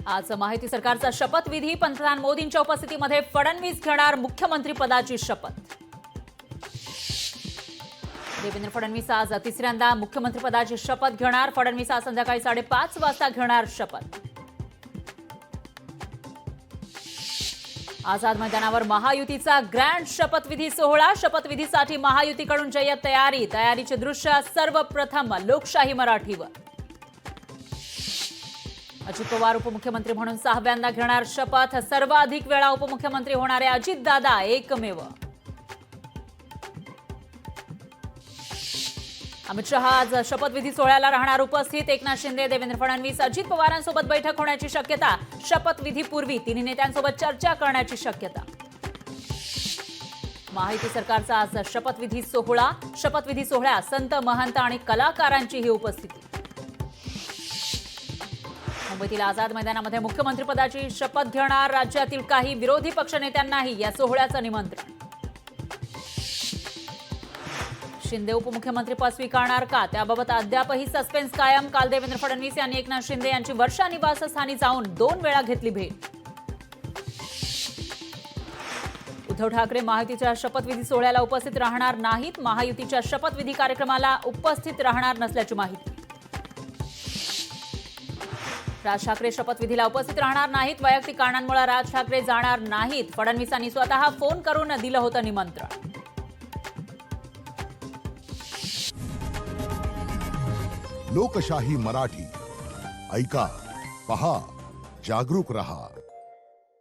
आज माहिती सरकारचा शपथविधी पंतप्रधान मोदींच्या उपस्थितीमध्ये फडणवीस घेणार मुख्यमंत्री पदाची शपथ। देवेंद्र फडणवीस आज तिसऱ्यांदा मुख्यमंत्री पदाची शपथ घेणार। फडणवीस आज संध्याकाळी 5:30 वाजता घेणार शपथ। आझाद मैदानावर महायुतीचा ग्रँड शपथविधी सोहळा। शपथविधीसाठी महायुतीकडून जय्यत तयारी। तयारीचे दृश्य सर्वप्रथम लोकशाही मराठीवर। अजित पवार उपमुख्यमंत्री म्हणून 6व्यांदा घेणार शपथ। सर्वाधिक वेळा उपमुख्यमंत्री होणारे अजितदादा एकमेव। अमित शहा आज शपथविधी सोहळ्याला राहणार उपस्थित। एकनाथ शिंदे, देवेंद्र फडणवीस, अजित पवारांसोबत बैठक होण्याची शक्यता। शपथविधीपूर्वी तिन्ही नेत्यांसोबत चर्चा करण्याची शक्यता। माहिती सरकारचा आज शपथविधी सोहळा। शपथविधी सोहळ्यात संत, महंत आणि कलाकारांचीही उपस्थिती। मुंबईतील आझाद मैदानामध्ये मुख्यमंत्री पदाची शपथ घेणार। राज्यातील काही विरोधी पक्षनेत्यांनाही या सोहळ्याचं निमंत्रण। शिंदे उपमुख्यमंत्री पद स्वीकारणार का, त्याबाबत अद्यापही सस्पेन्स कायम। काल देवेंद्र फडणवीस यांनी एकनाथ शिंदे यांची वर्षा निवासस्थानी जाऊन 2 वेळा घेतली भेट। उद्धव ठाकरे महायुतीच्या शपथविधी सोहळ्याला उपस्थित राहणार नाहीत। महायुतीच्या शपथविधी कार्यक्रमाला उपस्थित राहणार नसल्याची माहिती। राज ठाकरे शपथविधीला उपस्थित राहणार नाहीत। वैयक्तिक कारणांमुळे राज ठाकरे जाणार नाहीत। फडणवीसांनी स्वतः फोन करून दिलं होतं निमंत्रण। लोकशाही मराठी ऐका, पहा, जागरूक रहा।